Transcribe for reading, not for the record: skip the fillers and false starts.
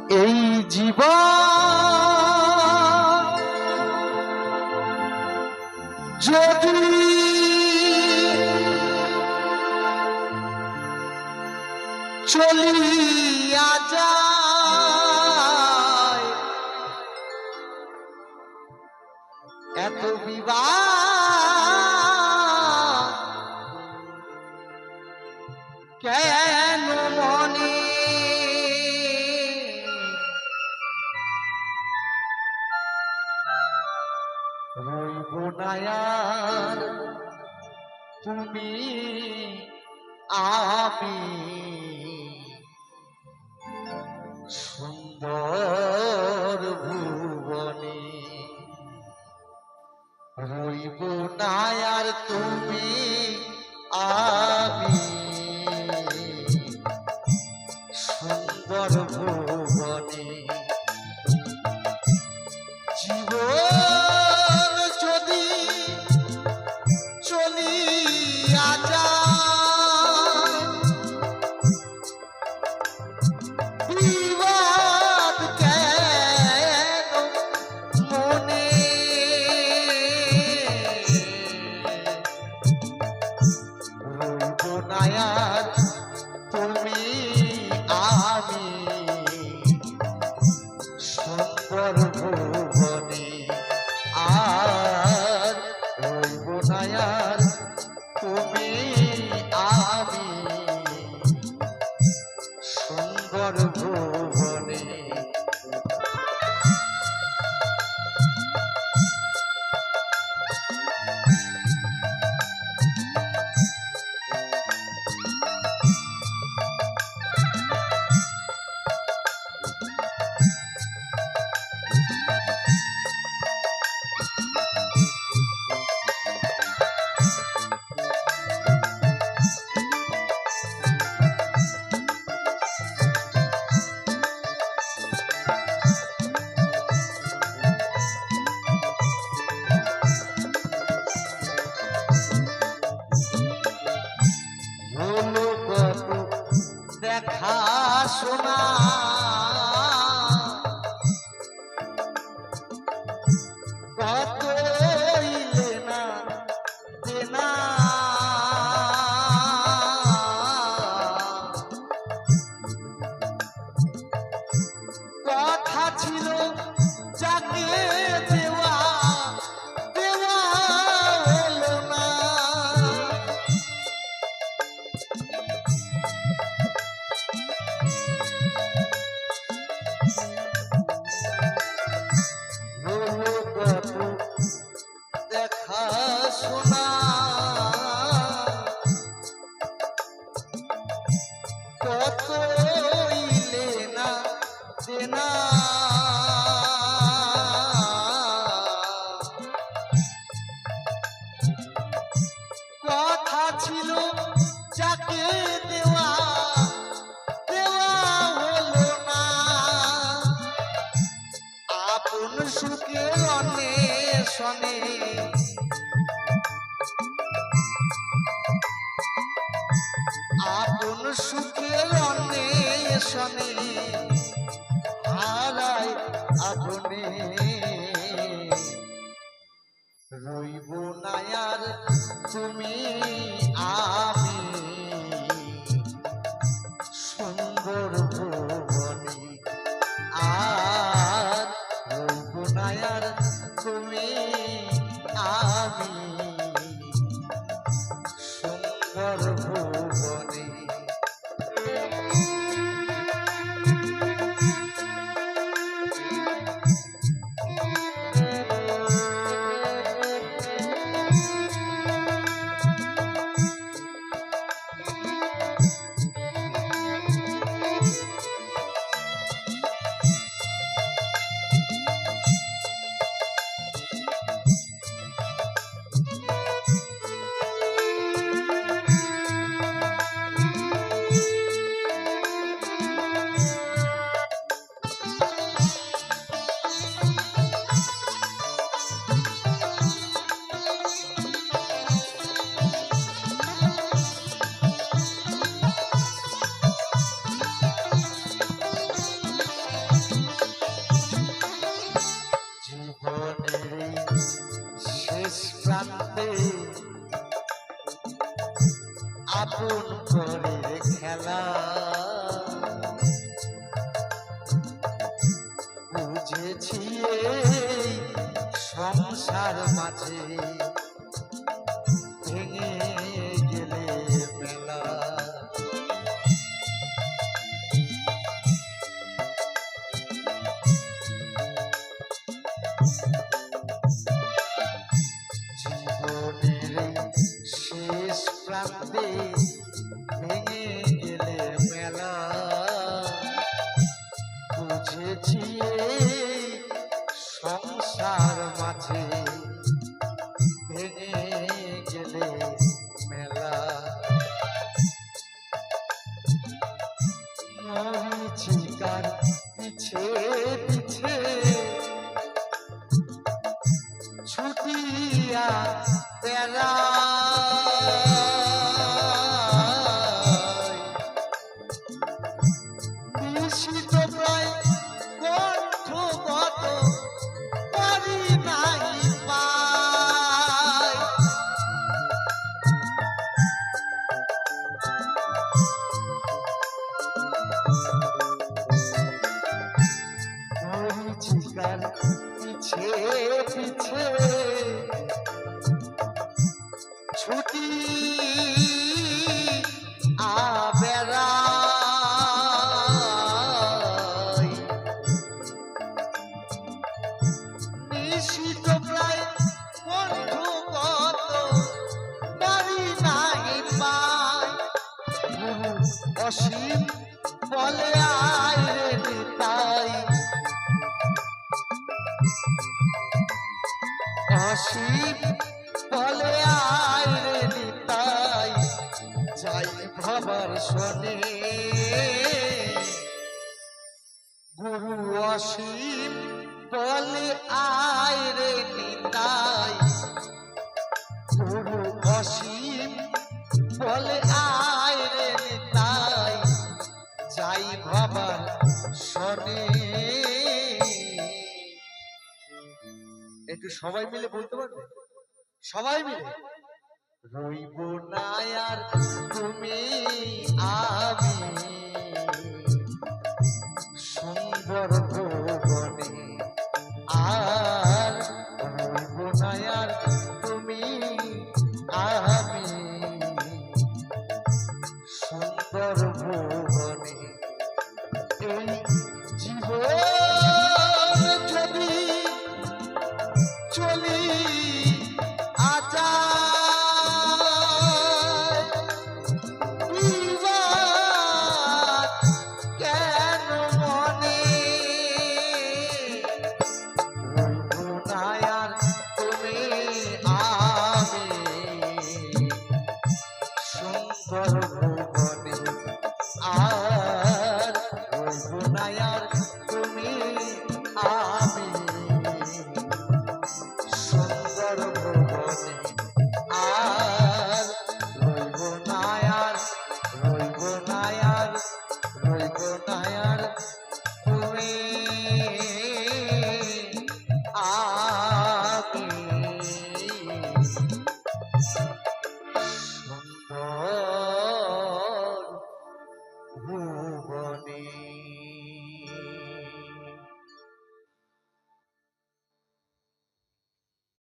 এই জীবন যদি চলিয়া যায়, এত বিবাদ কেন মনে? রইব না আর তুমি আমি সুন্দর ভুবনে। রইব না আর তুমি আমি সুন্দর ভুবনে। জীবন যদি চলিয়া যায়, বিবাদ কেন মনে? রইব না আর তুমি আমি সুন্দর ভুবনে। আর রইব না আর তুমি আমি সুন্দর ভুবনে। দেখা শোনা কত লেনা দেনা, কথা ছিল যাকে দেওয়া দেওয়া হলো না। দেখা শোনা কত লেনা দেনা, কথা ছিল যাকে দেওয়া দেওয়া হলো না। আপন সুখের অন্বেষণে আপন সুখের অন্বেষণে হারায় আপনে। রইব না আর তুমি আমি সুন্দর ভুবনে। আর রইব না আর তুমি আমি সুন্দর ভুবনে। সংসার মাঝে ভেঙে গেলে মেলা জীবনের এই শেষ প্রান্তে ভেঙে গেলে মেলা বুঝেছি এই সংসার মাঝে ভেঙে গেলে মেলা মরিচিকার পিছে পিছে ছুটিয়া বেড়া নিশিত প্রায় কণ্ঠগত পারি নাই পাই মরিচিকার পিছে পিছে ছুটি আবেড়াই নিশিত প্রায় কণ্ঠগত পারি নাই পাই অসীম বলে আয় রে নিতাই অসীম বলে আয় রে নিতাই যাই ভাবার শোনে গুরু অসীম বলে আয় রে নিতাই গুরু অসীম বলে আয় রে নিতাই যাই ভাবার শোনে একটু সবাই মিলে বলতে পারবে সবাই মিলে রইব না আর তুমি আমি সুন্দর ভুবনে আর রইব না আর তুমি আমি সুন্দর ভুবনে এই